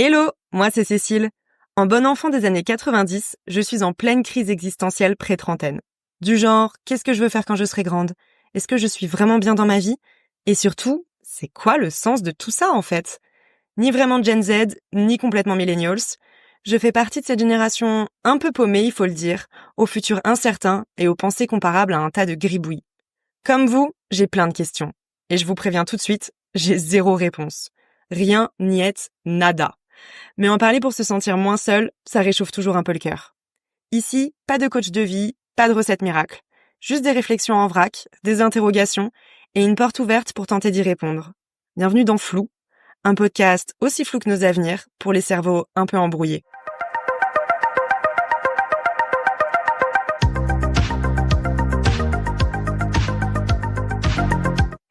Hello, moi c'est Cécile. En bon enfant des années 90, je suis en pleine crise existentielle pré-trentaine. Du genre, qu'est-ce que je veux faire quand je serai grande? Est-ce que je suis vraiment bien dans ma vie? Et surtout, c'est quoi le sens de tout ça en fait? Ni vraiment Gen Z, ni complètement millennials. Je fais partie de cette génération un peu paumée, il faut le dire, au futur incertain et aux pensées comparables à un tas de gribouillis. Comme vous, j'ai plein de questions. Et je vous préviens tout de suite, j'ai zéro réponse. Rien, niet, nada. Mais en parler pour se sentir moins seul, ça réchauffe toujours un peu le cœur. Ici, pas de coach de vie, pas de recette miracle. Juste des réflexions en vrac, des interrogations et une porte ouverte pour tenter d'y répondre. Bienvenue dans Flou, un podcast aussi flou que nos avenirs pour les cerveaux un peu embrouillés.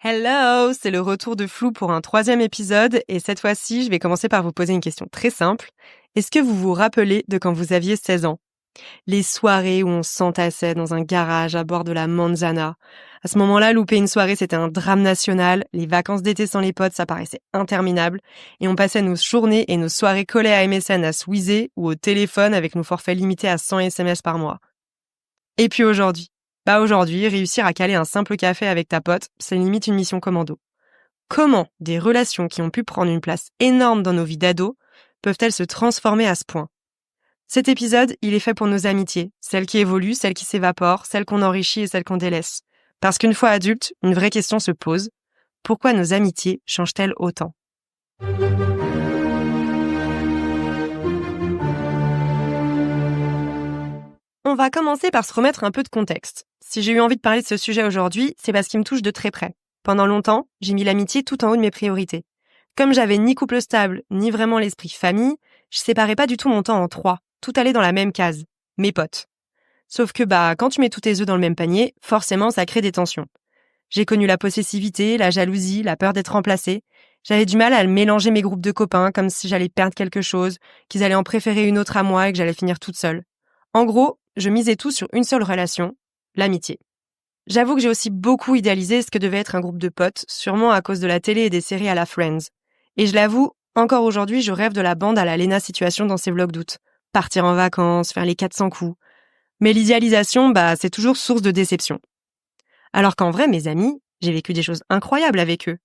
Hello, c'est le retour de Flou pour un 3e épisode et cette fois-ci, je vais commencer par vous poser une question très simple. Est-ce que vous vous rappelez de quand vous aviez 16 ans? Les soirées où on s'entassait dans un garage à bord de la Manzana. À ce moment-là, louper une soirée, c'était un drame national. Les vacances d'été sans les potes, ça paraissait interminable. Et on passait nos journées et nos soirées collées à MSN à se whizzer ou au téléphone avec nos forfaits limités à 100 SMS par mois. Et puis aujourd'hui? Aujourd'hui, réussir à caler un simple café avec ta pote, c'est limite une mission commando. Comment des relations qui ont pu prendre une place énorme dans nos vies d'ados peuvent-elles se transformer à ce point? Cet épisode, il est fait pour nos amitiés, celles qui évoluent, celles qui s'évaporent, celles qu'on enrichit et celles qu'on délaisse. Parce qu'une fois adulte, une vraie question se pose. Pourquoi nos amitiés changent-elles autant? On va commencer par se remettre un peu de contexte. Si j'ai eu envie de parler de ce sujet aujourd'hui, c'est parce qu'il me touche de très près. Pendant longtemps, j'ai mis l'amitié tout en haut de mes priorités. Comme j'avais ni couple stable, ni vraiment l'esprit famille, je séparais pas du tout mon temps en 3. Tout allait dans la même case. Mes potes. Sauf que quand tu mets tous tes œufs dans le même panier, forcément ça crée des tensions. J'ai connu la possessivité, la jalousie, la peur d'être remplacée. J'avais du mal à mélanger mes groupes de copains comme si j'allais perdre quelque chose, qu'ils allaient en préférer une autre à moi et que j'allais finir toute seule. En gros, je misais tout sur une seule relation, l'amitié. J'avoue que j'ai aussi beaucoup idéalisé ce que devait être un groupe de potes, sûrement à cause de la télé et des séries à la Friends. Et je l'avoue, encore aujourd'hui, je rêve de la bande à la Lena Situation dans ses vlogs d'août. Partir en vacances, faire les 400 coups. Mais l'idéalisation, c'est toujours source de déception. Alors qu'en vrai, mes amis, j'ai vécu des choses incroyables avec eux.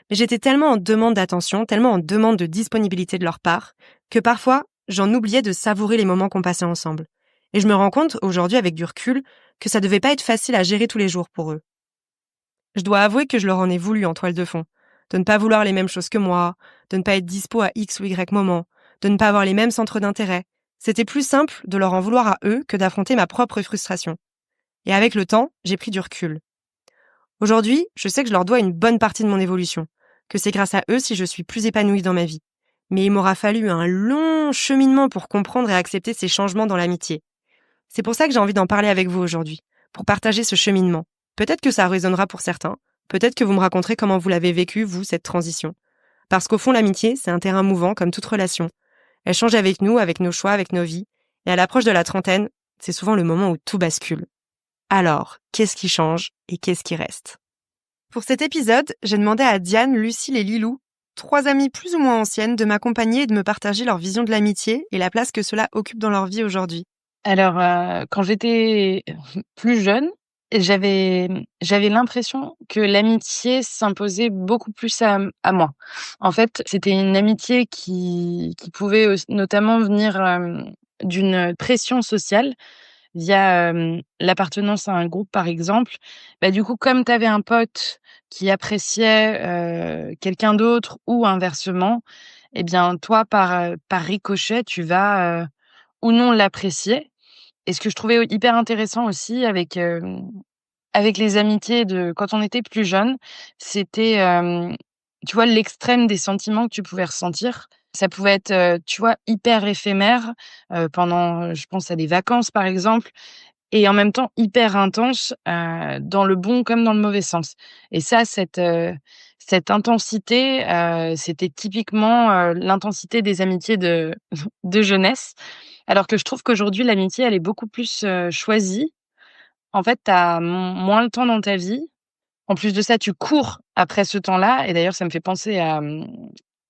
Mais j'étais tellement en demande d'attention, tellement en demande de disponibilité de leur part, que parfois, j'en oubliais de savourer les moments qu'on passait ensemble. Et je me rends compte, aujourd'hui, avec du recul, que ça devait pas être facile à gérer tous les jours pour eux. Je dois avouer que je leur en ai voulu en toile de fond. De ne pas vouloir les mêmes choses que moi, de ne pas être dispo à X ou Y moment, de ne pas avoir les mêmes centres d'intérêt. C'était plus simple de leur en vouloir à eux que d'affronter ma propre frustration. Et avec le temps, j'ai pris du recul. Aujourd'hui, je sais que je leur dois une bonne partie de mon évolution, que c'est grâce à eux si je suis plus épanouie dans ma vie. Mais il m'aura fallu un long cheminement pour comprendre et accepter ces changements dans l'amitié. C'est pour ça que j'ai envie d'en parler avec vous aujourd'hui, pour partager ce cheminement. Peut-être que ça résonnera pour certains, peut-être que vous me raconterez comment vous l'avez vécu, vous, cette transition. Parce qu'au fond, l'amitié, c'est un terrain mouvant comme toute relation. Elle change avec nous, avec nos choix, avec nos vies. Et à l'approche de la trentaine, c'est souvent le moment où tout bascule. Alors, qu'est-ce qui change et qu'est-ce qui reste? Pour cet épisode, j'ai demandé à Diane, Lucille et Lilou, 3 amies plus ou moins anciennes, de m'accompagner et de me partager leur vision de l'amitié et la place que cela occupe dans leur vie aujourd'hui. Alors, quand j'étais plus jeune, j'avais l'impression que l'amitié s'imposait beaucoup plus à moi. En fait, c'était une amitié qui pouvait notamment venir, d'une pression sociale via, l'appartenance à un groupe, par exemple. Du coup, comme tu avais un pote qui appréciait, quelqu'un d'autre ou inversement, eh bien, toi, par ricochet, tu vas, ou non l'apprécier. Et ce que je trouvais hyper intéressant aussi avec les amitiés de quand on était plus jeune, c'était, tu vois, l'extrême des sentiments que tu pouvais ressentir. Ça pouvait être, tu vois, hyper éphémère, pendant, je pense à des vacances, par exemple, et en même temps hyper intense, dans le bon comme dans le mauvais sens. Et ça, cette intensité, c'était typiquement, l'intensité des amitiés de de jeunesse. Alors que je trouve qu'aujourd'hui, l'amitié, elle est beaucoup plus, choisie. En fait, tu as moins le temps dans ta vie. En plus de ça, tu cours après ce temps-là et d'ailleurs, ça me fait penser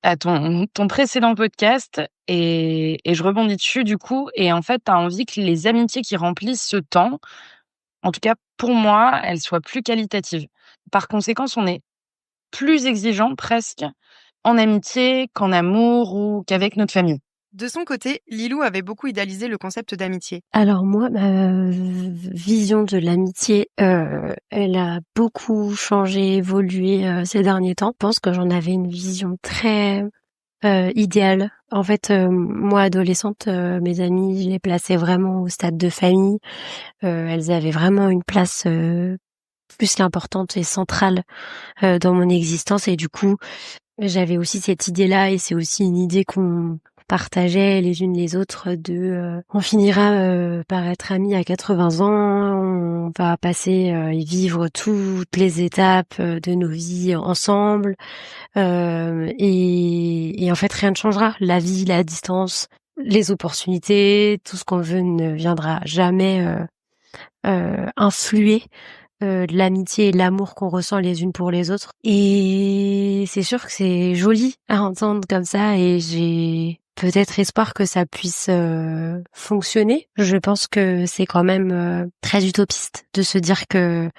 à ton précédent podcast et je rebondis dessus du coup et en fait, tu as envie que les amitiés qui remplissent ce temps, en tout cas pour moi, elles soient plus qualitatives. Par conséquent, on est plus exigeant presque en amitié qu'en amour ou qu'avec notre famille. De son côté, Lilou avait beaucoup idéalisé le concept d'amitié. Alors moi, ma vision de l'amitié, elle a beaucoup changé, évolué ces derniers temps. Je pense que j'en avais une vision très idéale. En fait, moi, adolescente, mes amies, je les plaçais vraiment au stade de famille. Elles avaient vraiment une place plus qu'importante et centrale dans mon existence. Et du coup, j'avais aussi cette idée-là, et c'est aussi une idée qu'on partageait les unes les autres de on finira par être amis à 80 ans, on va passer et vivre toutes les étapes de nos vies ensemble, et en fait rien ne changera. La vie, la distance, les opportunités, tout ce qu'on veut ne viendra jamais influer de l'amitié et de l'amour qu'on ressent les unes pour les autres. Et c'est sûr que c'est joli à entendre comme ça, et j'ai peut-être espoir que ça puisse fonctionner. Je pense que c'est quand même très utopiste de se dire que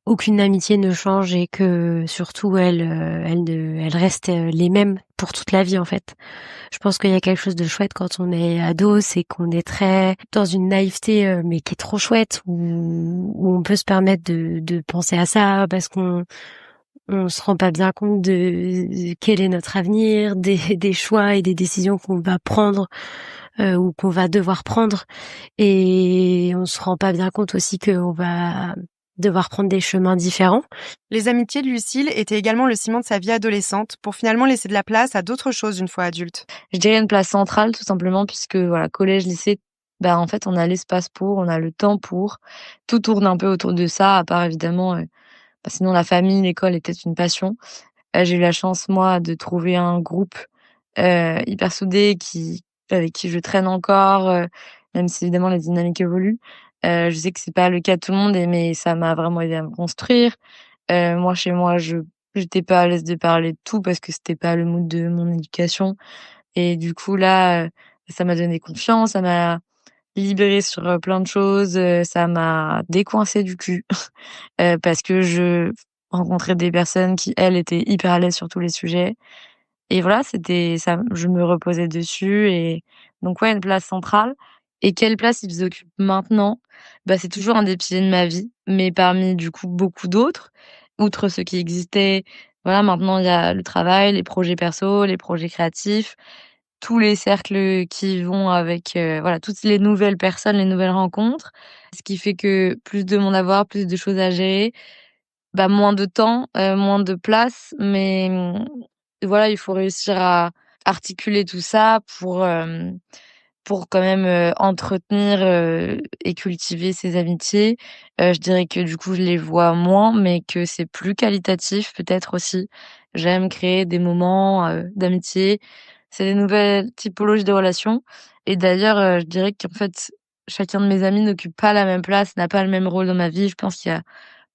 aucune amitié ne change et que surtout elles restent les mêmes pour toute la vie en fait. Je pense qu'il y a quelque chose de chouette quand on est ado, c'est qu'on est très dans une naïveté mais qui est trop chouette, où on peut se permettre de penser à ça parce qu'on se rend pas bien compte de quel est notre avenir, des choix et des décisions qu'on va prendre ou qu'on va devoir prendre, et on se rend pas bien compte aussi qu'on va devoir prendre des chemins différents. Les amitiés de Lucille étaient également le ciment de sa vie adolescente pour finalement laisser de la place à d'autres choses une fois adulte. Je dirais une place centrale tout simplement puisque voilà, collège, lycée, en fait, on a l'espace pour, on a le temps pour. Tout tourne un peu autour de ça, à part évidemment, sinon la famille, l'école est peut-être une passion. J'ai eu la chance moi de trouver un groupe, hyper soudé avec qui je traîne encore, même si évidemment les dynamiques évoluent. Je sais que c'est pas le cas de tout le monde mais ça m'a vraiment aidé à me construire. Moi, chez moi, j'étais pas à l'aise de parler de tout parce que c'était pas le mood de mon éducation et du coup là, ça m'a donné confiance, ça m'a libérée sur, plein de choses, ça m'a décoincée du cul, parce que je rencontrais des personnes qui, elles, étaient hyper à l'aise sur tous les sujets et voilà, c'était ça, je me reposais dessus et donc ouais, une place centrale. Et quelle place ils occupent maintenant? C'est toujours un des piliers de ma vie, mais parmi du coup beaucoup d'autres. Outre ceux qui existaient, voilà, maintenant il y a le travail, les projets perso, les projets créatifs, tous les cercles qui vont avec, voilà, toutes les nouvelles personnes, les nouvelles rencontres. Ce qui fait que plus de monde à voir, plus de choses à gérer, moins de temps, moins de place, mais voilà, il faut réussir à articuler tout ça pour quand même, entretenir, et cultiver ses amitiés. Je dirais que du coup, je les vois moins, mais que c'est plus qualitatif peut-être aussi. J'aime créer des moments, d'amitié. C'est des nouvelles typologies de relations et d'ailleurs, je dirais qu'en fait, chacun de mes amis n'occupe pas la même place, n'a pas le même rôle dans ma vie. Je pense qu'il y a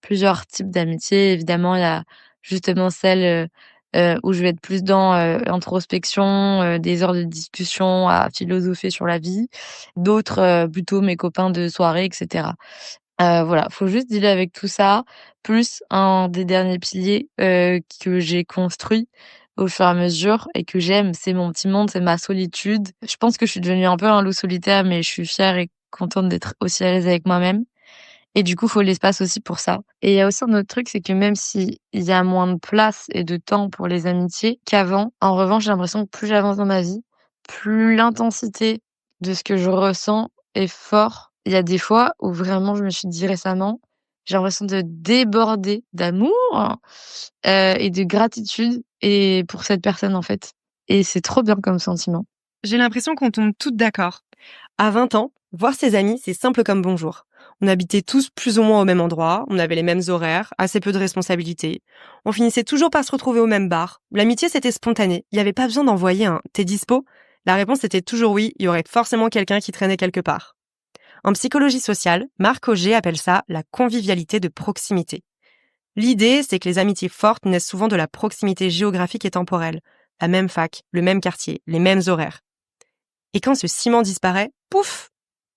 plusieurs types d'amitiés. Évidemment, il y a justement celle, où je vais être plus dans, introspection, des heures de discussion à philosopher sur la vie. D'autres, plutôt mes copains de soirée et cetera. Voilà, faut juste dealer avec tout ça, plus un des derniers piliers, que j'ai construit au fur et à mesure et que j'aime, c'est mon petit monde, c'est ma solitude. Je pense que je suis devenue un peu un loup solitaire, mais je suis fière et contente d'être aussi à l'aise avec moi-même. Et du coup, faut l'espace aussi pour ça. Et il y a aussi un autre truc, c'est que même s'il y a moins de place et de temps pour les amitiés qu'avant, en revanche, j'ai l'impression que plus j'avance dans ma vie, plus l'intensité de ce que je ressens est fort. Il y a des fois où vraiment, je me suis dit récemment, j'ai l'impression de déborder d'amour, et de gratitude et pour cette personne, en fait. Et c'est trop bien comme sentiment. J'ai l'impression qu'on tombe toutes d'accord. À 20 ans, voir ses amis, c'est simple comme bonjour. On habitait tous plus ou moins au même endroit, on avait les mêmes horaires, assez peu de responsabilités. On finissait toujours par se retrouver au même bar. L'amitié, c'était spontané. Il n'y avait pas besoin d'envoyer un « t'es dispo ?» La réponse était toujours oui, il y aurait forcément quelqu'un qui traînait quelque part. En psychologie sociale, Marc Auger appelle ça la convivialité de proximité. L'idée, c'est que les amitiés fortes naissent souvent de la proximité géographique et temporelle, la même fac, le même quartier, les mêmes horaires. Et quand ce ciment disparaît, pouf,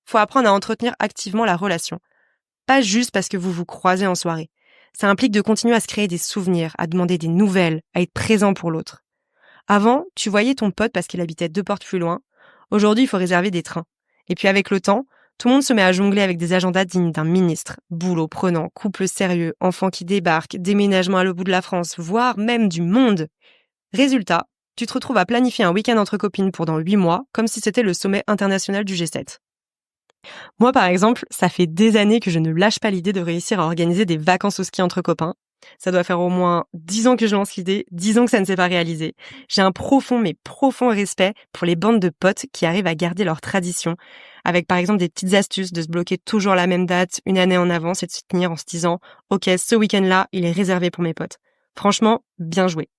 faut apprendre à entretenir activement la relation. Pas juste parce que vous vous croisez en soirée. Ça implique de continuer à se créer des souvenirs, à demander des nouvelles, à être présent pour l'autre. Avant, tu voyais ton pote parce qu'il habitait 2 portes plus loin. Aujourd'hui, il faut réserver des trains. Et puis avec le temps, tout le monde se met à jongler avec des agendas dignes d'un ministre. Boulot prenant, couple sérieux, enfants qui débarquent, déménagement à l'autre bout de la France, voire même du monde. Résultat, tu te retrouves à planifier un week-end entre copines pour dans 8 mois, comme si c'était le sommet international du G7. Moi, par exemple, ça fait des années que je ne lâche pas l'idée de réussir à organiser des vacances au ski entre copains. Ça doit faire au moins 10 ans que je lance l'idée, 10 ans que ça ne s'est pas réalisé. J'ai un profond respect pour les bandes de potes qui arrivent à garder leur tradition, avec par exemple des petites astuces de se bloquer toujours la même date, une année en avance, et de se tenir en se disant « Ok, ce week-end-là, il est réservé pour mes potes ». Franchement, bien joué.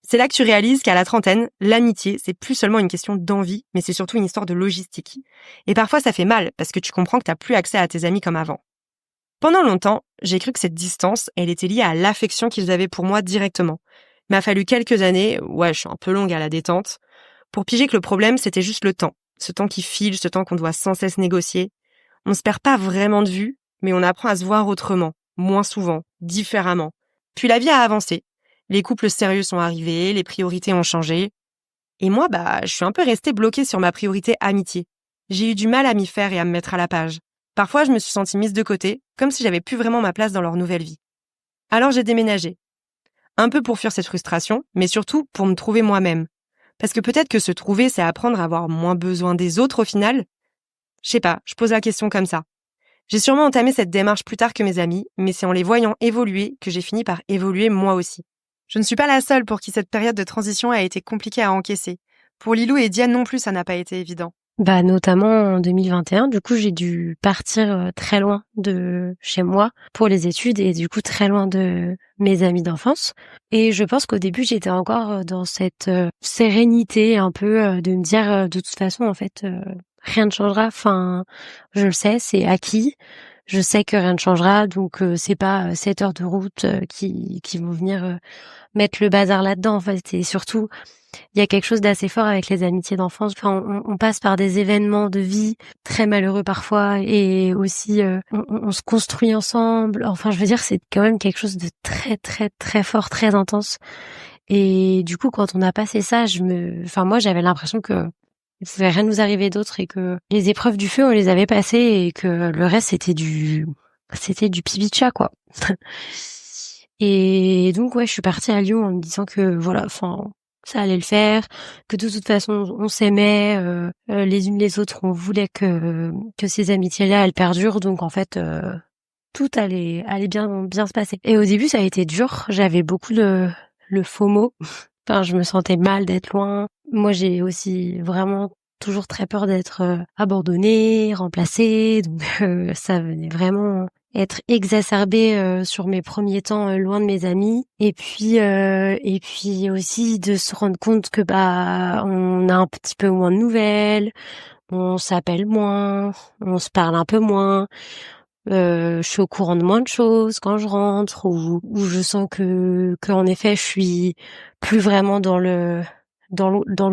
C'est là que tu réalises qu'à la trentaine, l'amitié, c'est plus seulement une question d'envie, mais c'est surtout une histoire de logistique. Et parfois, ça fait mal, parce que tu comprends que t'as plus accès à tes amis comme avant. Pendant longtemps, j'ai cru que cette distance, elle était liée à l'affection qu'ils avaient pour moi directement. Il m'a fallu quelques années, je suis un peu longue à la détente, pour piger que le problème, c'était juste le temps. Ce temps qui file, ce temps qu'on doit sans cesse négocier. On se perd pas vraiment de vue, mais on apprend à se voir autrement, moins souvent, différemment. Puis la vie a avancé. Les couples sérieux sont arrivés, les priorités ont changé. Et moi, je suis un peu restée bloquée sur ma priorité amitié. J'ai eu du mal à m'y faire et à me mettre à la page. Parfois, je me suis sentie mise de côté, comme si j'avais plus vraiment ma place dans leur nouvelle vie. Alors j'ai déménagé. Un peu pour fuir cette frustration, mais surtout pour me trouver moi-même. Parce que peut-être que se trouver, c'est apprendre à avoir moins besoin des autres au final. Je sais pas, je pose la question comme ça. J'ai sûrement entamé cette démarche plus tard que mes amis, mais c'est en les voyant évoluer que j'ai fini par évoluer moi aussi. Je ne suis pas la seule pour qui cette période de transition a été compliquée à encaisser. Pour Lilou et Diane non plus, ça n'a pas été évident. Notamment en 2021, du coup, j'ai dû partir très loin de chez moi pour les études et du coup très loin de mes amis d'enfance. Et je pense qu'au début, j'étais encore dans cette sérénité un peu de me dire de toute façon, en fait, rien ne changera. Enfin, je le sais, c'est acquis. Je sais que rien ne changera, donc c'est pas 7 heures de route qui vont venir mettre le bazar là-dedans. En fait, c'est surtout il y a quelque chose d'assez fort avec les amitiés d'enfance. Enfin, on passe par des événements de vie très malheureux parfois, et aussi on se construit ensemble. Enfin, je veux dire, c'est quand même quelque chose de très très très fort, très intense. Et du coup, quand on a passé ça, moi, j'avais l'impression que il pouvait rien nous arriver d'autre et que les épreuves du feu, on les avait passées et que le reste, c'était du pipi de chat, quoi. Et donc, je suis partie à Lyon en me disant que ça allait le faire, que de toute façon, on s'aimait, les unes les autres, on voulait que ces amitiés-là, elles perdurent. Donc, en fait, tout allait bien se passer. Et au début, ça a été dur. J'avais beaucoup le FOMO. Enfin, je me sentais mal d'être loin. Moi, j'ai aussi vraiment toujours très peur d'être abandonnée, remplacée. Donc, ça venait vraiment être exacerbé sur mes premiers temps loin de mes amis. Et puis aussi de se rendre compte que on a un petit peu moins de nouvelles, on s'appelle moins, on se parle un peu moins. Je suis au courant de moins de choses quand je rentre, ou je sens que en effet je suis plus vraiment dans le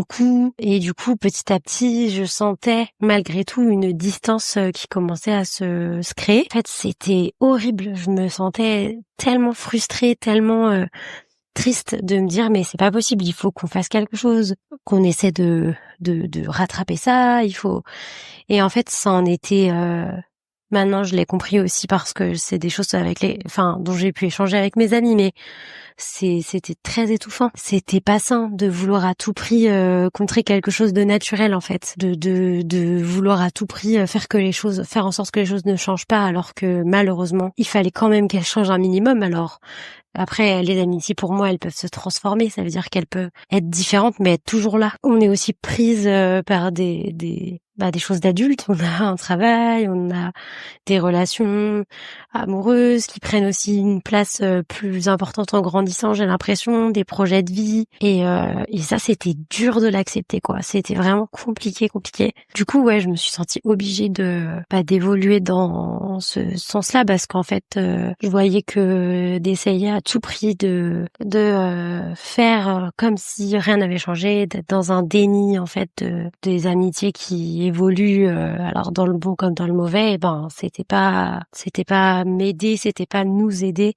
coup, et du coup petit à petit je sentais malgré tout une distance qui commençait à se créer. En fait, c'était horrible, je me sentais tellement frustrée, tellement triste de me dire mais c'est pas possible, il faut qu'on fasse quelque chose, qu'on essaie de rattraper ça, il faut. Et en fait, ça en était maintenant, je l'ai compris aussi parce que c'est des choses dont j'ai pu échanger avec mes amis, mais c'était très étouffant. C'était pas sain de vouloir à tout prix contrer quelque chose de naturel, en fait, de vouloir à tout prix faire en sorte que les choses ne changent pas, alors que malheureusement, il fallait quand même qu'elles changent un minimum. Alors après, les amitiés, pour moi, elles peuvent se transformer. Ça veut dire qu'elles peuvent être différentes, mais être toujours là. On est aussi prise par des des choses d'adultes. On a un travail, on a des relations amoureuses qui prennent aussi une place plus importante en grandissant, j'ai l'impression, des projets de vie. Et ça, c'était dur de l'accepter, quoi. C'était vraiment compliqué. Du coup, ouais, je me suis sentie obligée d'évoluer dans ce sens-là, parce qu'en fait, je voyais que d'essayer à tout prix de faire comme si rien n'avait changé, d'être dans un déni, en fait, des amitiés qui évoluent, alors dans le bon comme dans le mauvais, c'était pas m'aider, c'était pas nous aider.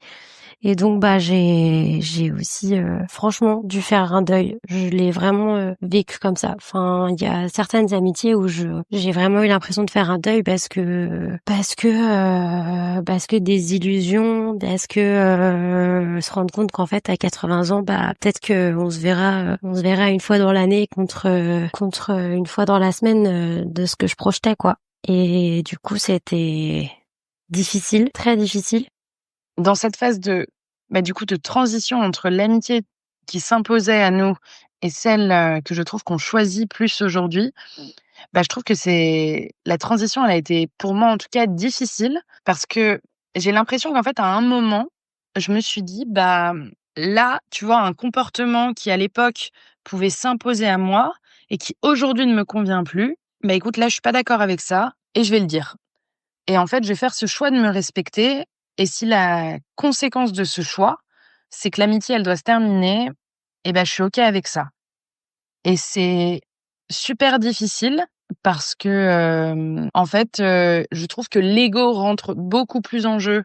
Et donc j'ai aussi franchement dû faire un deuil. Je l'ai vraiment vécu comme ça. Enfin, il y a certaines amitiés où j'ai vraiment eu l'impression de faire un deuil parce que des illusions, parce que se rendre compte qu'en fait à 80 ans, peut-être que on se verra une fois dans l'année contre une fois dans la semaine, de ce que je projetais, quoi. Et du coup, c'était difficile, très difficile. Dans cette phase de transition entre l'amitié qui s'imposait à nous et celle, que je trouve qu'on choisit plus aujourd'hui, je trouve que la transition, elle a été, pour moi en tout cas, difficile parce que j'ai l'impression qu'en fait, à un moment, je me suis dit: là, tu vois, un comportement qui, à l'époque, pouvait s'imposer à moi et qui, aujourd'hui, ne me convient plus, écoute, là, je suis pas d'accord avec ça et je vais le dire. Et en fait, je vais faire ce choix de me respecter, et si la conséquence de ce choix, c'est que l'amitié, elle doit se terminer, je suis OK avec ça. Et c'est super difficile parce que, en fait, je trouve que l'ego rentre beaucoup plus en jeu,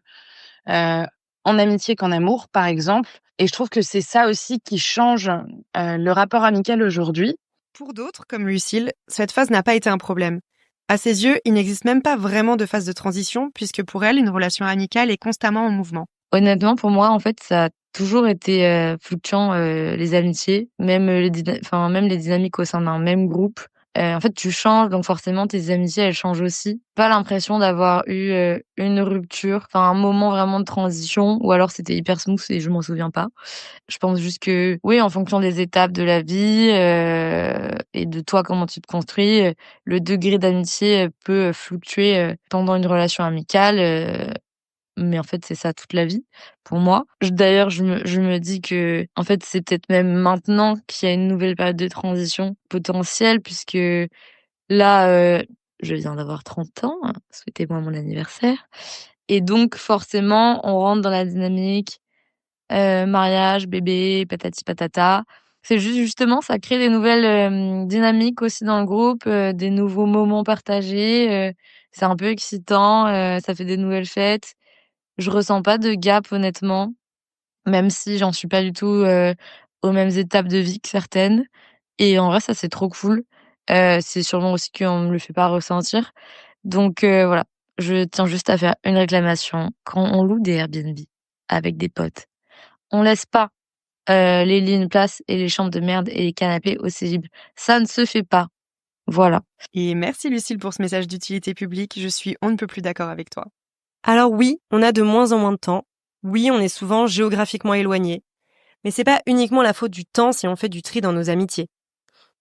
heu, en amitié qu'en amour, par exemple, et je trouve que c'est ça aussi qui change, le rapport amical aujourd'hui. Pour d'autres, comme Lucille, cette phase n'a pas été un problème. À ses yeux, il n'existe même pas vraiment de phase de transition, puisque pour elle, une relation amicale est constamment en mouvement. Honnêtement, pour moi, en fait, ça a toujours été, fluctuant, les amitiés, même, même les dynamiques au sein d'un même groupe. En fait, tu changes, donc forcément tes amitiés, elles changent aussi. Pas l'impression d'avoir eu, une rupture, enfin un moment vraiment de transition, ou alors c'était hyper smooth et je m'en souviens pas. Je pense juste que, oui, en fonction des étapes de la vie, et de toi, comment tu te construis, le degré d'amitié, peut, fluctuer, pendant une relation amicale, mais en fait, c'est ça toute la vie, pour moi. D'ailleurs, je me dis que, en fait, c'est peut-être même maintenant qu'il y a une nouvelle période de transition potentielle, puisque là, je viens d'avoir 30 ans, souhaitez-moi mon anniversaire, et donc forcément, on rentre dans la dynamique, mariage, bébé, patati patata. C'est justement, ça crée des nouvelles, dynamiques aussi dans le groupe, des nouveaux moments partagés, c'est un peu excitant, ça fait des nouvelles fêtes. Je ressens pas de gap, honnêtement, même si j'en suis pas du tout, aux mêmes étapes de vie que certaines, et en vrai, ça, c'est trop cool. C'est sûrement aussi qu'on me le fait pas ressentir. Donc voilà, je tiens juste à faire une réclamation. Quand on loue des Airbnb avec des potes, on laisse pas, les lits, une place et les chambres de merde et les canapés aussi libres. Ça ne se fait pas. Voilà. Et merci Lucille pour ce message d'utilité publique, je suis on ne peut plus d'accord avec toi. Alors oui, on a de moins en moins de temps. Oui, on est souvent géographiquement éloignés. Mais c'est pas uniquement la faute du temps si on fait du tri dans nos amitiés.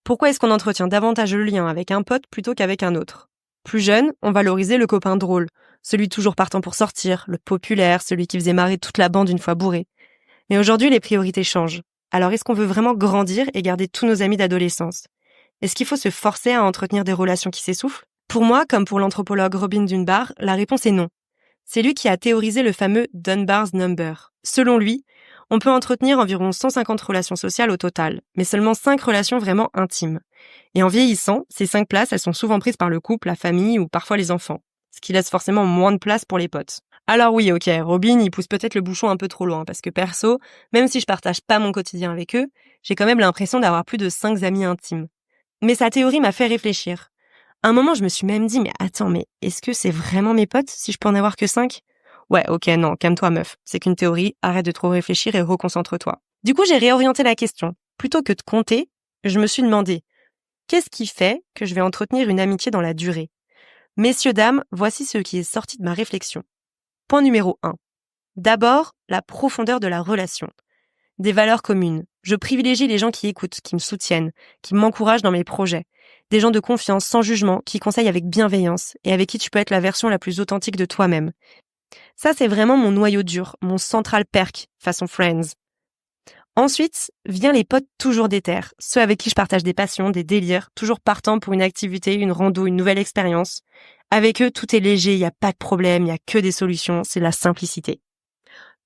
Pourquoi est-ce qu'on entretient davantage le lien avec un pote plutôt qu'avec un autre ? Plus jeune, on valorisait le copain drôle, celui toujours partant pour sortir, le populaire, celui qui faisait marrer toute la bande une fois bourré. Mais aujourd'hui, les priorités changent. Alors est-ce qu'on veut vraiment grandir et garder tous nos amis d'adolescence ? Est-ce qu'il faut se forcer à entretenir des relations qui s'essoufflent ? Pour moi, comme pour l'anthropologue Robin Dunbar, la réponse est non. C'est lui qui a théorisé le fameux Dunbar's Number. Selon lui, on peut entretenir environ 150 relations sociales au total, mais seulement 5 relations vraiment intimes. Et en vieillissant, ces 5 places, elles sont souvent prises par le couple, la famille ou parfois les enfants, ce qui laisse forcément moins de place pour les potes. Alors oui, ok, Robin, il pousse peut-être le bouchon un peu trop loin, parce que perso, même si je partage pas mon quotidien avec eux, j'ai quand même l'impression d'avoir plus de 5 amis intimes. Mais sa théorie m'a fait réfléchir. À un moment, je me suis même dit, mais attends, mais est-ce que c'est vraiment mes potes si je peux en avoir que 5 ? Ouais, ok, non, calme-toi meuf. C'est qu'une théorie, arrête de trop réfléchir et reconcentre-toi. Du coup, j'ai réorienté la question. Plutôt que de compter, je me suis demandé, qu'est-ce qui fait que je vais entretenir une amitié dans la durée ? Messieurs, dames, voici ce qui est sorti de ma réflexion. Point numéro 1. D'abord, la profondeur de la relation. Des valeurs communes. Je privilégie les gens qui écoutent, qui me soutiennent, qui m'encouragent dans mes projets. Des gens de confiance, sans jugement, qui conseillent avec bienveillance et avec qui tu peux être la version la plus authentique de toi-même. Ça, c'est vraiment mon noyau dur, mon central perk, façon Friends. Ensuite, vient les potes toujours déter, ceux avec qui je partage des passions, des délires, toujours partants pour une activité, une rando, une nouvelle expérience. Avec eux, tout est léger, il n'y a pas de problème, il n'y a que des solutions, c'est la simplicité.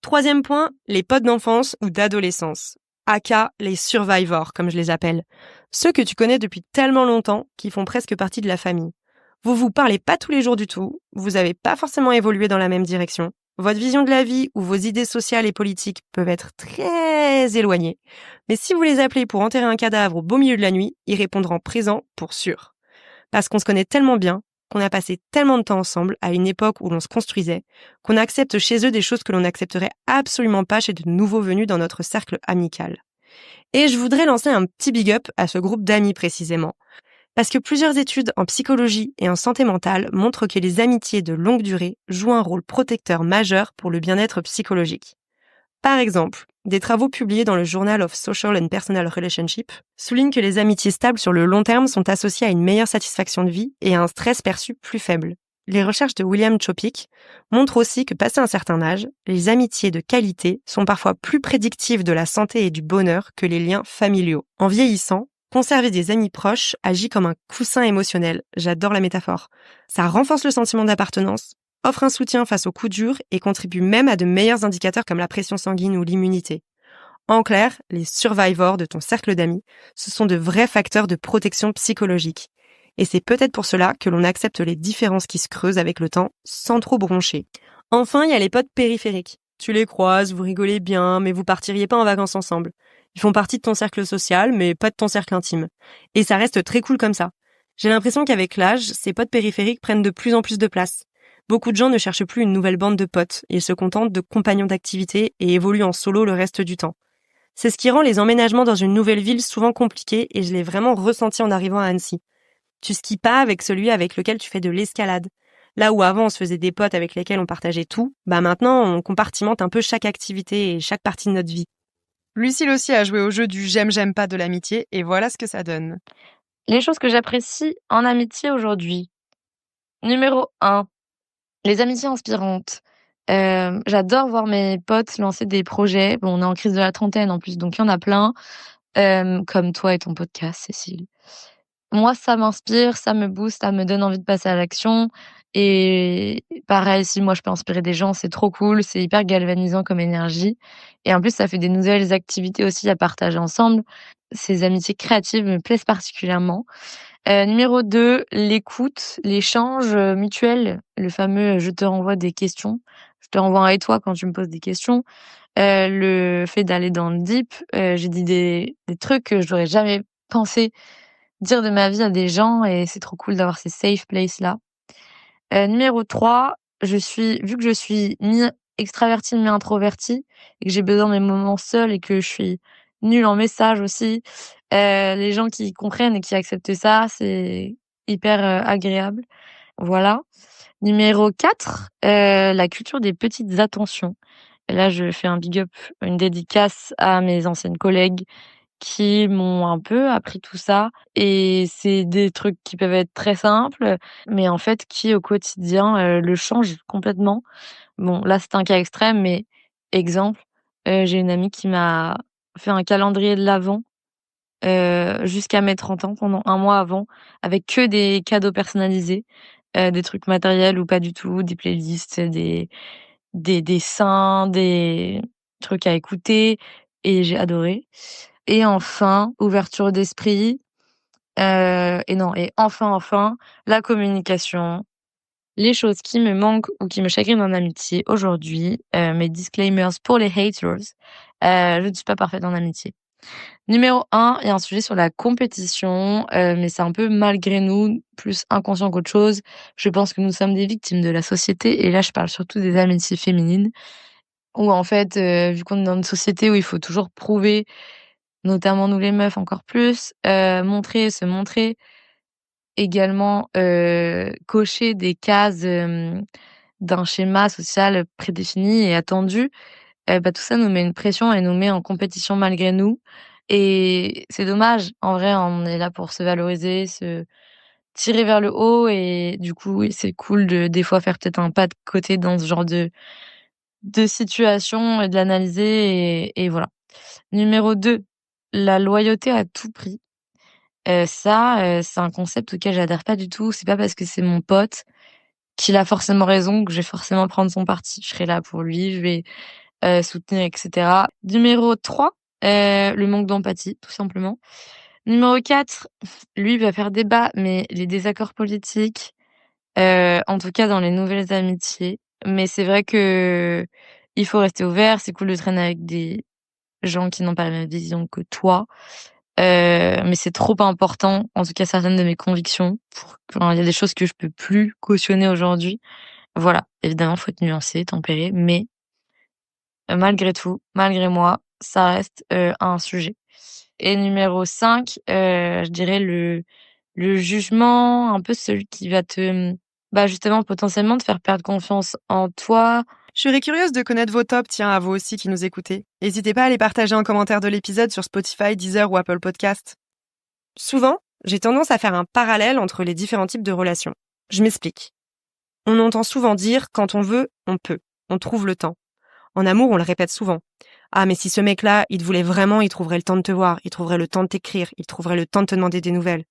Troisième point, les potes d'enfance ou d'adolescence. aka les survivors, comme je les appelle. Ceux que tu connais depuis tellement longtemps, qui font presque partie de la famille. Vous parlez pas tous les jours du tout, vous n'avez pas forcément évolué dans la même direction. Votre vision de la vie ou vos idées sociales et politiques peuvent être très éloignées. Mais si vous les appelez pour enterrer un cadavre au beau milieu de la nuit, ils répondront présent pour sûr. Parce qu'on se connaît tellement bien, qu'on a passé tellement de temps ensemble à une époque où l'on se construisait, qu'on accepte chez eux des choses que l'on n'accepterait absolument pas chez de nouveaux venus dans notre cercle amical. Et je voudrais lancer un petit big up à ce groupe d'amis précisément. Parce que plusieurs études en psychologie et en santé mentale montrent que les amitiés de longue durée jouent un rôle protecteur majeur pour le bien-être psychologique. Par exemple, des travaux publiés dans le Journal of Social and Personal Relationship soulignent que les amitiés stables sur le long terme sont associées à une meilleure satisfaction de vie et à un stress perçu plus faible. Les recherches de William Chopik montrent aussi que passé un certain âge, les amitiés de qualité sont parfois plus prédictives de la santé et du bonheur que les liens familiaux. En vieillissant, conserver des amis proches agit comme un coussin émotionnel. J'adore la métaphore. Ça renforce le sentiment d'appartenance, offre un soutien face aux coups durs et contribue même à de meilleurs indicateurs comme la pression sanguine ou l'immunité. En clair, les survivors de ton cercle d'amis, ce sont de vrais facteurs de protection psychologique. Et c'est peut-être pour cela que l'on accepte les différences qui se creusent avec le temps sans trop broncher. Enfin, il y a les potes périphériques. Tu les croises, vous rigolez bien, mais vous partiriez pas en vacances ensemble. Ils font partie de ton cercle social, mais pas de ton cercle intime. Et ça reste très cool comme ça. J'ai l'impression qu'avec l'âge, ces potes périphériques prennent de plus en plus de place. Beaucoup de gens ne cherchent plus une nouvelle bande de potes, ils se contentent de compagnons d'activité et évoluent en solo le reste du temps. C'est ce qui rend les emménagements dans une nouvelle ville souvent compliqués et je l'ai vraiment ressenti en arrivant à Annecy. Tu skis pas avec celui avec lequel tu fais de l'escalade. Là où avant on se faisait des potes avec lesquels on partageait tout, maintenant on compartimente un peu chaque activité et chaque partie de notre vie. Lucille aussi a joué au jeu du j'aime pas de l'amitié et voilà ce que ça donne. Les choses que j'apprécie en amitié aujourd'hui. Numéro 1, les amitiés inspirantes. J'adore voir mes potes lancer des projets. Bon, on est en crise de la trentaine en plus, donc il y en a plein, comme toi et ton podcast, Cécile. Moi, ça m'inspire, ça me booste, ça me donne envie de passer à l'action et pareil, si moi je peux inspirer des gens, c'est trop cool, c'est hyper galvanisant comme énergie et en plus, ça fait des nouvelles activités aussi à partager ensemble. Ces amitiés créatives me plaisent particulièrement. Numéro 2, l'écoute, l'échange, mutuel, le fameux, «je te renvoie des questions», je te renvoie un «et toi» quand tu me poses des questions. Le fait d'aller dans le deep, j'ai dit des trucs que j'aurais jamais pensé dire de ma vie à des gens et c'est trop cool d'avoir ces safe places là. Numéro 3, vu que je suis mi-extravertie, mi-introvertie et que j'ai besoin de mes moments seuls et que je suis nulle en message aussi, les gens qui comprennent et qui acceptent ça, c'est hyper, agréable. Voilà. Numéro 4, la culture des petites attentions. Et là, je fais un big up, une dédicace à mes anciennes collègues qui m'ont un peu appris tout ça et c'est des trucs qui peuvent être très simples, mais en fait qui au quotidien, le changent complètement. Bon là, c'est un cas extrême, mais exemple, j'ai une amie qui m'a fait un calendrier de l'avent, jusqu'à mes 30 ans, pendant un mois avant, avec que des cadeaux personnalisés, des trucs matériels ou pas du tout, des playlists, des dessins, des trucs à écouter et j'ai adoré. Et enfin, ouverture d'esprit, et enfin, la communication. Les choses qui me manquent ou qui me chagrinent en amitié aujourd'hui, mes disclaimers pour les haters, je ne suis pas parfaite en amitié. Numéro 1, il y a un sujet sur la compétition, mais c'est un peu malgré nous, plus inconscient qu'autre chose. Je pense que nous sommes des victimes de la société et là, je parle surtout des amitiés féminines où en fait, vu qu'on est dans une société où il faut toujours prouver, notamment nous les meufs encore plus, se montrer, également, cocher des cases, d'un schéma social prédéfini et attendu. tout ça nous met une pression et nous met en compétition malgré nous et c'est dommage. En vrai, on est là pour se valoriser, se tirer vers le haut et du coup, oui, c'est cool de des fois faire peut-être un pas de côté dans ce genre de situation et de l'analyser et voilà. Numéro 2, la loyauté à tout prix. Ça, c'est un concept auquel j'adhère pas du tout. C'est pas parce que c'est mon pote qu'il a forcément raison que je vais forcément prendre son parti. Je serai là pour lui, je vais, soutenir et cetera. Numéro 3, le manque d'empathie, tout simplement. Numéro 4, lui, il va faire débat, mais les désaccords politiques, en tout cas dans les nouvelles amitiés. Mais c'est vrai que il faut rester ouvert, c'est cool de traîner avec des gens qui n'ont pas la même vision que toi. Mais c'est trop important, en tout cas certaines de mes convictions pour enfin, il y a des choses que je peux plus cautionner aujourd'hui. Voilà, évidemment, faut être nuancé, tempéré, mais malgré tout, malgré moi, ça reste, un sujet. Et numéro 5, je dirais le jugement, un peu celui qui va te, bah, justement, potentiellement te faire perdre confiance en toi. Je serais curieuse de connaître vos tops, tiens, à vous aussi qui nous écoutez. N'hésitez pas à les partager en commentaire de l'épisode sur Spotify, Deezer ou Apple Podcast. Souvent, j'ai tendance à faire un parallèle entre les différents types de relations. Je m'explique. On entend souvent dire, quand on veut, on peut. On trouve le temps. En amour, on le répète souvent. Ah, mais si ce mec-là, il te voulait vraiment, il trouverait le temps de te voir, il trouverait le temps de t'écrire, il trouverait le temps de te demander des nouvelles.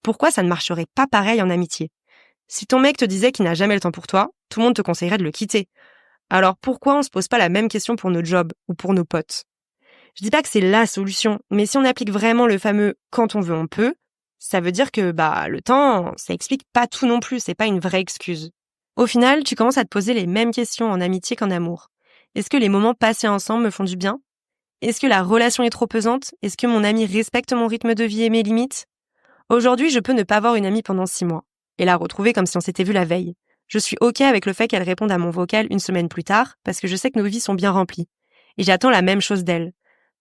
Pourquoi ça ne marcherait pas pareil en amitié? Si ton mec te disait qu'il n'a jamais le temps pour toi, tout le monde te conseillerait de le quitter. Alors pourquoi on se pose pas la même question pour nos jobs ou pour nos potes? Je dis pas que c'est la solution, mais si on applique vraiment le fameux quand on veut on peut, ça veut dire que le temps, ça explique pas tout non plus, c'est pas une vraie excuse. Au final, tu commences à te poser les mêmes questions en amitié qu'en amour. Est-ce que les moments passés ensemble me font du bien? Est-ce que la relation est trop pesante? Est-ce que mon ami respecte mon rythme de vie et mes limites? Aujourd'hui, je peux ne pas voir une amie pendant 6 mois et la retrouver comme si on s'était vu la veille. Je suis OK avec le fait qu'elle réponde à mon vocal une semaine plus tard parce que je sais que nos vies sont bien remplies. Et j'attends la même chose d'elle.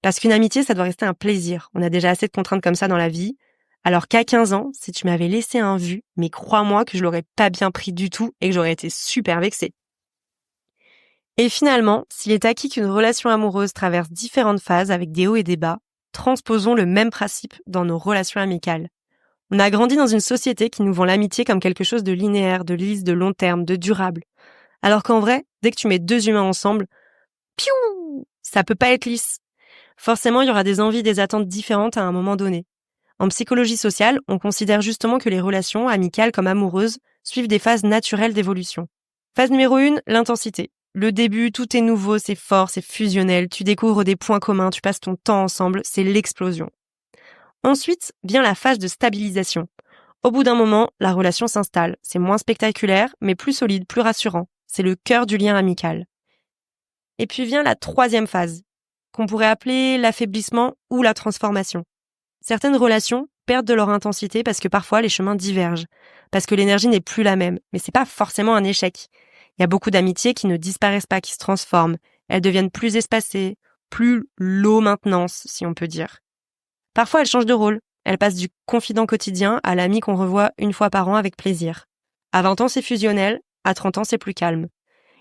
Parce qu'une amitié, ça doit rester un plaisir. On a déjà assez de contraintes comme ça dans la vie. Alors qu'à 15 ans, si tu m'avais laissé un vu, mais crois-moi que je l'aurais pas bien pris du tout et que j'aurais été super vexée. Et finalement, s'il est acquis qu'une relation amoureuse traverse différentes phases avec des hauts et des bas, transposons le même principe dans nos relations amicales. On a grandi dans une société qui nous vend l'amitié comme quelque chose de linéaire, de lisse, de long terme, de durable. Alors qu'en vrai, dès que tu mets deux humains ensemble, piou, ça peut pas être lisse. Forcément, il y aura des envies, des attentes différentes à un moment donné. En psychologie sociale, on considère justement que les relations, amicales comme amoureuses, suivent des phases naturelles d'évolution. Phase numéro 1, l'intensité. Le début, tout est nouveau, c'est fort, c'est fusionnel, tu découvres des points communs, tu passes ton temps ensemble, c'est l'explosion. Ensuite vient la phase de stabilisation. Au bout d'un moment, la relation s'installe. C'est moins spectaculaire, mais plus solide, plus rassurant. C'est le cœur du lien amical. Et puis vient la troisième phase, qu'on pourrait appeler l'affaiblissement ou la transformation. Certaines relations perdent de leur intensité parce que parfois les chemins divergent, parce que l'énergie n'est plus la même. Mais c'est pas forcément un échec. Il y a beaucoup d'amitiés qui ne disparaissent pas, qui se transforment. Elles deviennent plus espacées, plus low maintenance, si on peut dire. Parfois, elles changent de rôle. Elles passent du confident quotidien à l'ami qu'on revoit une fois par an avec plaisir. À 20 ans, c'est fusionnel. À 30 ans, c'est plus calme.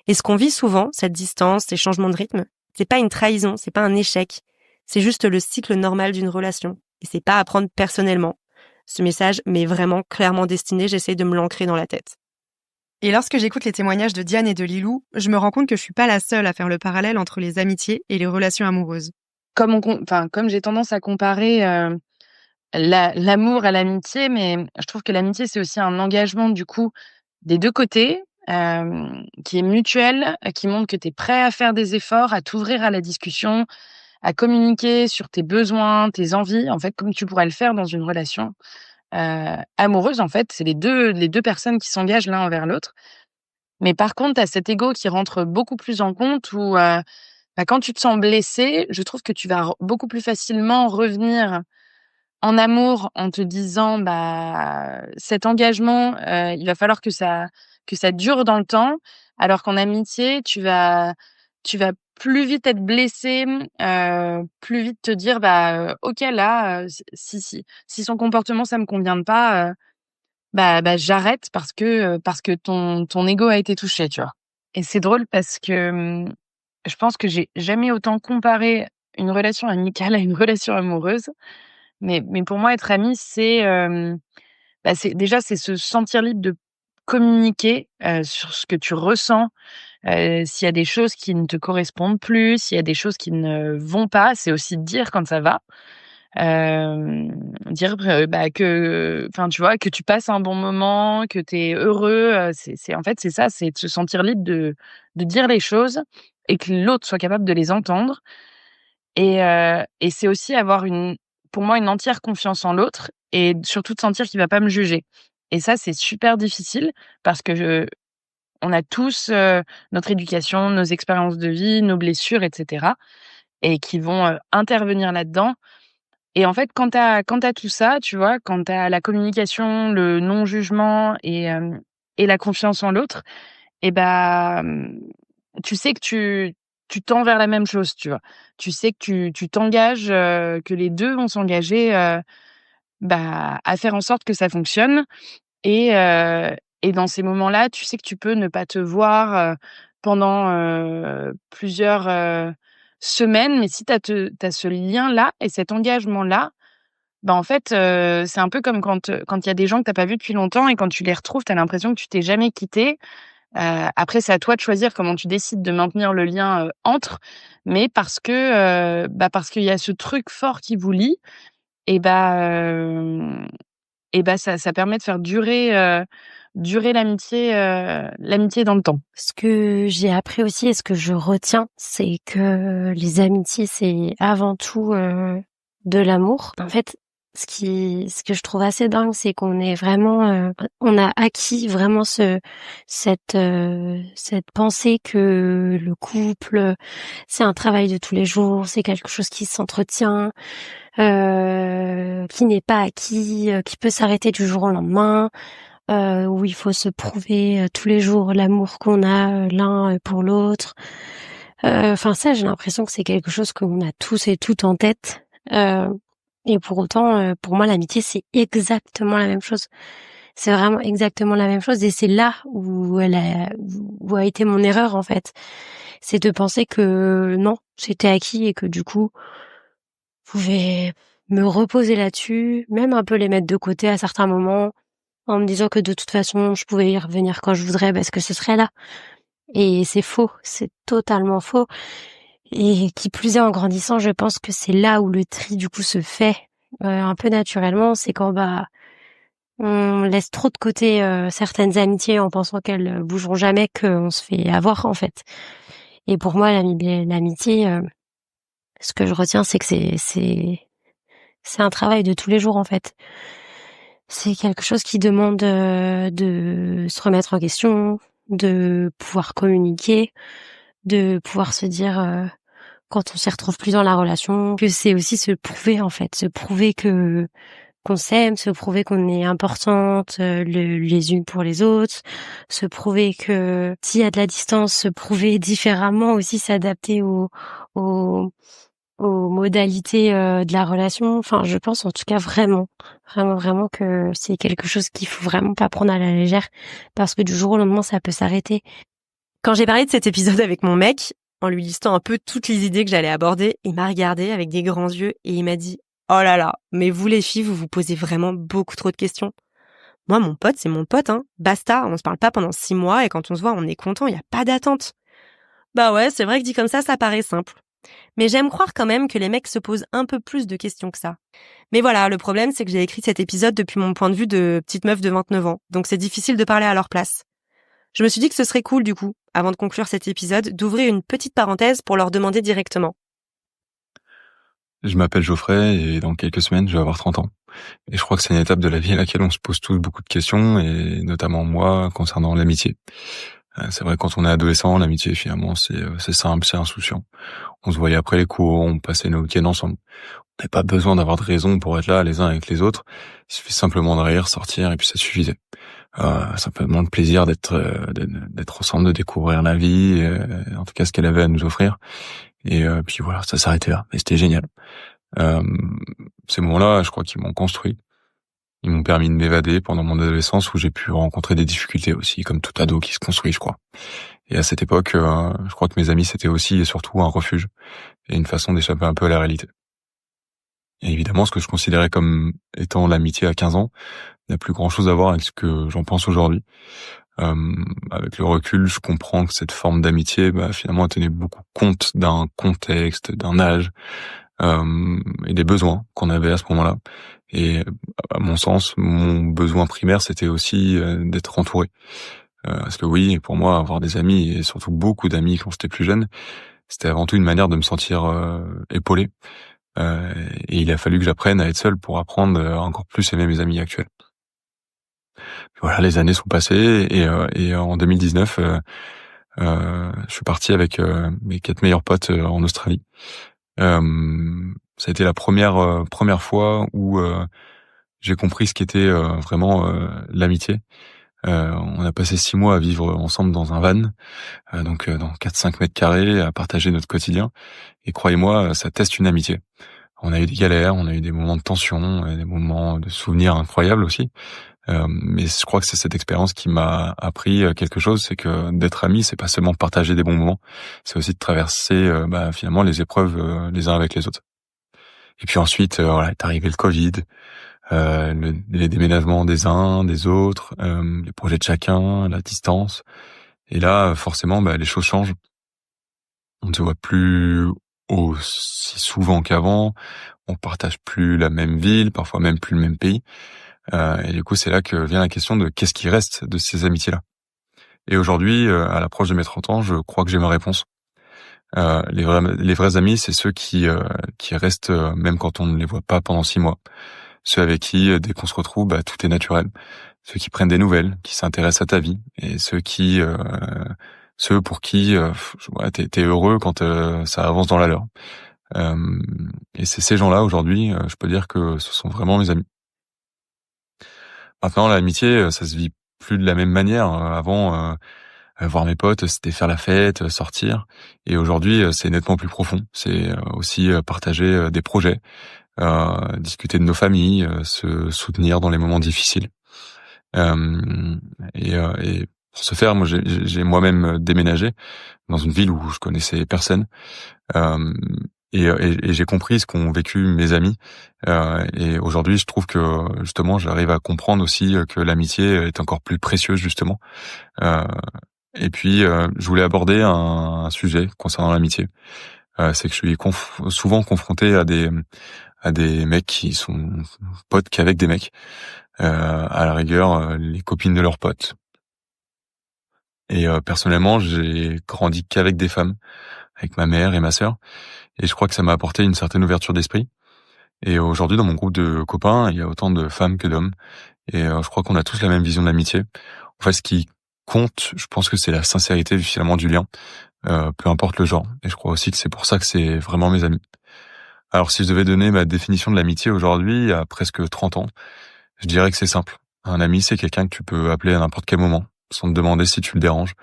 Et ce qu'on vit souvent, cette distance, ces changements de rythme, c'est pas une trahison, c'est pas un échec. C'est juste le cycle normal d'une relation. Et c'est pas à prendre personnellement. Ce message m'est vraiment clairement destiné, j'essaie de me l'ancrer dans la tête. Et lorsque j'écoute les témoignages de Diane et de Lilou, je me rends compte que je suis pas la seule à faire le parallèle entre les amitiés et les relations amoureuses. Comme j'ai tendance à comparer l'amour à l'amitié, mais je trouve que l'amitié, c'est aussi un engagement du coup des 2 côtés, qui est mutuel, qui montre que tu es prêt à faire des efforts, à t'ouvrir à la discussion, à communiquer sur tes besoins, tes envies, en fait, comme tu pourrais le faire dans une relation, amoureuse, en fait. C'est les deux personnes qui s'engagent l'un envers l'autre. Mais par contre, tu as cet ego qui rentre beaucoup plus en compte où, quand tu te sens blessé, je trouve que tu vas beaucoup plus facilement revenir en amour en te disant, cet engagement, il va falloir que ça dure dans le temps. Alors qu'en amitié, tu vas plus vite être blessé, plus vite te dire: OK là, si son comportement ça me convient pas, j'arrête parce que ton ego a été touché», tu vois? Et c'est drôle parce que, je pense que j'ai jamais autant comparé une relation amicale à une relation amoureuse. Mais pour moi, être ami, c'est se sentir libre de communiquer, sur ce que tu ressens, s'il y a des choses qui ne te correspondent plus, s'il y a des choses qui ne vont pas, c'est aussi dire quand ça va. Dire, que enfin, tu vois, que tu passes un bon moment, que tu es heureux, c'est en fait, c'est ça, c'est de se sentir libre de dire les choses et que l'autre soit capable de les entendre et c'est aussi avoir pour moi, une entière confiance en l'autre et surtout de sentir qu'il va pas me juger et ça, c'est super difficile parce que on a tous, notre éducation, nos expériences de vie, nos blessures et cetera et qui vont, intervenir là-dedans et en fait, quand tu as tout ça, tu vois, quand tu as la communication, le non-jugement et la confiance en l'autre et tu sais que tu tends vers la même chose, tu vois? Tu sais que tu t'engages, que les 2 vont s'engager, à faire en sorte que ça fonctionne et heu et dans ces moments-là, tu sais que tu peux ne pas te voir, pendant, plusieurs, semaines, mais si tu as ce lien-là et cet engagement-là, en fait, c'est un peu comme quand il y a des gens que tu as pas vus depuis longtemps et quand tu les retrouves, tu as l'impression que tu t'es jamais quitté. Après, c'est à toi de choisir comment tu décides de maintenir le lien, entre, mais parce qu'il y a ce truc fort qui vous lie et ça permet de faire durer l'amitié dans le temps. Ce que j'ai appris aussi et ce que je retiens, c'est que les amitiés, c'est avant tout de l'amour. En fait, ce que je trouve assez dingue, c'est qu'on est vraiment, on a acquis vraiment cette pensée que le couple, c'est un travail de tous les jours, c'est quelque chose qui s'entretient, qui n'est pas acquis, qui peut s'arrêter du jour au lendemain. Où il faut se prouver tous les jours l'amour qu'on a l'un pour l'autre. Enfin ça, j'ai l'impression que c'est quelque chose qu'on a tous et toutes en tête. Et pour autant, pour moi, l'amitié, c'est exactement la même chose. C'est vraiment exactement la même chose et c'est là où où a été mon erreur en fait. C'est de penser que non, c'était acquis et que du coup, je pouvais me reposer là-dessus, même un peu les mettre de côté à certains moments en me disant que de toute façon, je pouvais y revenir quand je voudrais parce que ce serait là. Et c'est faux, c'est totalement faux. Et qui plus est, en grandissant, je pense que c'est là où le tri du coup se fait un peu naturellement. C'est quand on laisse trop de côté certaines amitiés en pensant qu'elles bougeront jamais, qu'on se fait avoir en fait. Et pour moi, l'amitié, ce que je retiens, c'est que c'est un travail de tous les jours en fait. C'est quelque chose qui demande de se remettre en question, de pouvoir communiquer, de pouvoir se dire quand on s'y retrouve plus dans la relation, que c'est aussi se prouver en fait, se prouver que qu'on s'aime, se prouver qu'on est importante les unes pour les autres, se prouver que s'il y a de la distance, se prouver différemment aussi, s'adapter aux modalités de la relation. Enfin, je pense en tout cas vraiment que c'est quelque chose qu'il faut vraiment pas prendre à la légère parce que du jour au lendemain, ça peut s'arrêter. Quand j'ai parlé de cet épisode avec mon mec, en lui listant un peu toutes les idées que j'allais aborder, il m'a regardé avec des grands yeux et il m'a dit « Oh là là, mais vous les filles, vous vous posez vraiment beaucoup trop de questions. Moi, mon pote, c'est mon pote, hein. Basta, on se parle pas pendant 6 mois et quand on se voit, on est content, il y a pas d'attente. » Bah ouais, c'est vrai que dit comme ça paraît simple. Mais j'aime croire quand même que les mecs se posent un peu plus de questions que ça. Mais voilà, le problème, c'est que j'ai écrit cet épisode depuis mon point de vue de petite meuf de 29 ans, donc c'est difficile de parler à leur place. Je me suis dit que ce serait cool, du coup, avant de conclure cet épisode, d'ouvrir une petite parenthèse pour leur demander directement. Je m'appelle Geoffrey et dans quelques semaines, je vais avoir 30 ans. Et je crois que c'est une étape de la vie à laquelle on se pose tous beaucoup de questions, et notamment moi, concernant l'amitié. C'est vrai, quand on est adolescent, l'amitié, finalement, c'est simple, c'est insouciant. On se voyait après les cours, on passait nos week-ends ensemble. On n'avait pas besoin d'avoir de raison pour être là les uns avec les autres. Il suffit simplement de rire, sortir, et puis ça suffisait. Simplement le plaisir d'être ensemble, de découvrir la vie, en tout cas ce qu'elle avait à nous offrir. Et puis voilà, ça s'arrêtait là. Mais c'était génial. Ces moments-là, je crois qu'ils m'ont construit. Ils m'ont permis de m'évader pendant mon adolescence où j'ai pu rencontrer des difficultés aussi, comme tout ado qui se construit, je crois. Et à cette époque, je crois que mes amis, c'était aussi et surtout un refuge et une façon d'échapper un peu à la réalité. Et évidemment, ce que je considérais comme étant l'amitié à 15 ans n'a plus grand-chose à voir avec ce que j'en pense aujourd'hui. Avec le recul, je comprends que cette forme d'amitié, finalement, elle tenait beaucoup compte d'un contexte, d'un âge, et des besoins qu'on avait à ce moment-là. Et à mon sens, mon besoin primaire, c'était aussi d'être entouré. Parce que oui, pour moi, avoir des amis, et surtout beaucoup d'amis quand j'étais plus jeune, c'était avant tout une manière de me sentir épaulé. Et il a fallu que j'apprenne à être seul pour apprendre à encore plus aimer mes amis actuels. Voilà, les années sont passées et en 2019, je suis parti avec mes 4 meilleurs potes en Australie. Ça a été la première fois où j'ai compris ce qu'était vraiment l'amitié. On a passé 6 mois à vivre ensemble dans un van, donc dans 4-5 mètres carrés, à partager notre quotidien. Et croyez-moi, ça teste une amitié. On a eu des galères, on a eu des moments de tension, des moments de souvenirs incroyables aussi. Mais je crois que c'est cette expérience qui m'a appris quelque chose, c'est que d'être ami, c'est pas seulement partager des bons moments, c'est aussi de traverser finalement les épreuves les uns avec les autres. Et puis ensuite, voilà, est arrivé le Covid, les déménagements des uns, des autres, les projets de chacun, la distance. Et là, forcément, les choses changent. On ne se voit plus aussi souvent qu'avant. On partage plus la même ville, parfois même plus le même pays. Et du coup, c'est là que vient la question de qu'est-ce qui reste de ces amitiés-là. Et aujourd'hui, à l'approche de mes 30 ans, je crois que j'ai ma réponse. Les vrais amis, c'est ceux qui restent même quand on ne les voit pas pendant 6 mois. Ceux avec qui, dès qu'on se retrouve, tout est naturel. Ceux qui prennent des nouvelles, qui s'intéressent à ta vie, et ceux pour qui t'es heureux quand ça avance dans la leur. Et c'est ces gens-là aujourd'hui, je peux dire que ce sont vraiment mes amis. Maintenant, l'amitié, ça se vit plus de la même manière. Avant, voir mes potes, c'était faire la fête, sortir. Et aujourd'hui, c'est nettement plus profond. C'est aussi partager des projets, discuter de nos familles, se soutenir dans les moments difficiles. Et pour ce faire, moi, j'ai moi-même déménagé dans une ville où je connaissais personne. Et j'ai compris ce qu'ont vécu mes amis. Et aujourd'hui, je trouve que justement, j'arrive à comprendre aussi que l'amitié est encore plus précieuse justement. Euh, et puis, je voulais aborder un sujet concernant l'amitié. C'est que je suis souvent confronté à des mecs qui sont potes qu'avec des mecs. À la rigueur, les copines de leurs potes. Et personnellement, j'ai grandi qu'avec des femmes, avec ma mère et ma sœur. Et je crois que ça m'a apporté une certaine ouverture d'esprit. Et aujourd'hui, dans mon groupe de copains, il y a autant de femmes que d'hommes. Et je crois qu'on a tous la même vision de l'amitié. En fait, ce qui compte, je pense que c'est la sincérité finalement du lien, peu importe le genre. Et je crois aussi que c'est pour ça que c'est vraiment mes amis. Alors si je devais donner ma définition de l'amitié aujourd'hui, à presque 30 ans, je dirais que c'est simple. Un ami, c'est quelqu'un que tu peux appeler à n'importe quel moment, sans te demander si tu le déranges.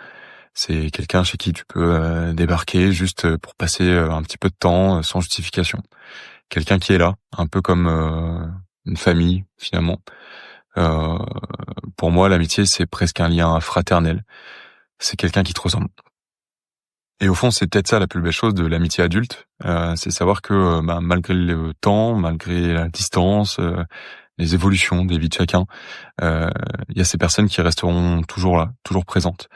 C'est quelqu'un chez qui tu peux débarquer juste pour passer un petit peu de temps sans justification. Quelqu'un qui est là, un peu comme une famille finalement. Euh, pour moi, l'amitié, c'est presque un lien fraternel. C'est quelqu'un qui te ressemble. Et au fond, c'est peut-être ça la plus belle chose de l'amitié adulte, c'est savoir que malgré le temps, malgré la distance, les évolutions des vies de chacun, il y a ces personnes qui resteront toujours là, toujours présentes.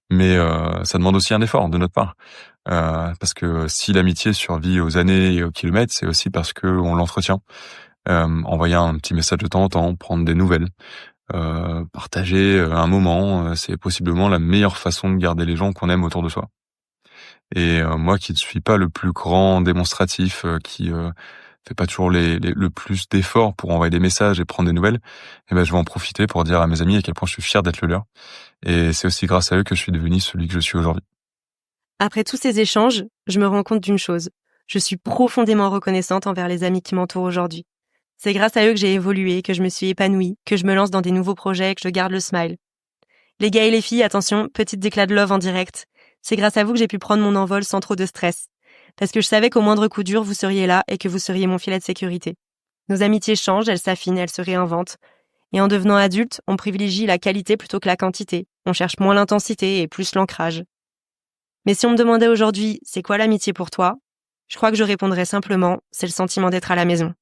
Mais ça demande aussi un effort de notre part. Parce que si l'amitié survit aux années et aux kilomètres, c'est aussi parce que on l'entretient. Envoyer un petit message de temps en temps, prendre des nouvelles, partager un moment, c'est possiblement la meilleure façon de garder les gens qu'on aime autour de soi. Et moi qui ne suis pas le plus grand démonstratif, qui fait pas toujours le plus d'efforts pour envoyer des messages et prendre des nouvelles, je vais en profiter pour dire à mes amis à quel point je suis fier d'être le leur. Et c'est aussi grâce à eux que je suis devenu celui que je suis aujourd'hui. Après tous ces échanges, je me rends compte d'une chose. Je suis profondément reconnaissante envers les amis qui m'entourent aujourd'hui. C'est grâce à eux que j'ai évolué, que je me suis épanouie, que je me lance dans des nouveaux projets, que je garde le smile. Les gars et les filles, attention, petit éclat de love en direct. C'est grâce à vous que j'ai pu prendre mon envol sans trop de stress. Parce que je savais qu'au moindre coup dur, vous seriez là et que vous seriez mon filet de sécurité. Nos amitiés changent, elles s'affinent, elles se réinventent. Et en devenant adulte, on privilégie la qualité plutôt que la quantité. On cherche moins l'intensité et plus l'ancrage. Mais si on me demandait aujourd'hui, c'est quoi l'amitié pour toi? Je crois que je répondrais simplement, c'est le sentiment d'être à la maison.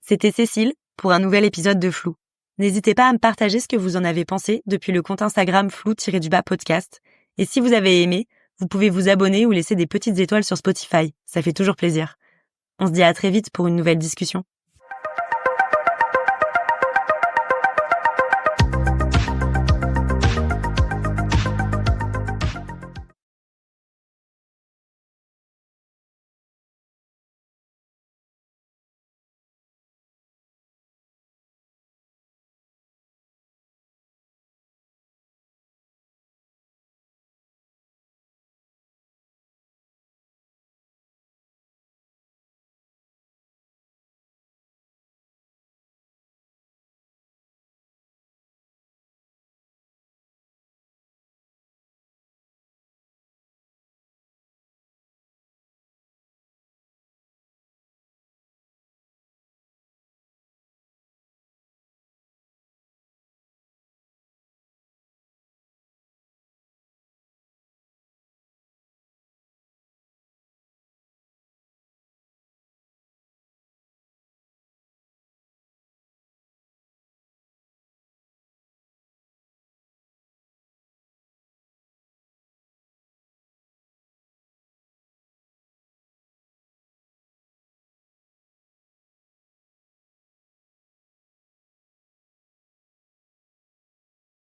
C'était Cécile pour un nouvel épisode de Flou. N'hésitez pas à me partager ce que vous en avez pensé depuis le compte Instagram flou-podcast. Et si vous avez aimé, vous pouvez vous abonner ou laisser des petites étoiles sur Spotify. Ça fait toujours plaisir. On se dit à très vite pour une nouvelle discussion.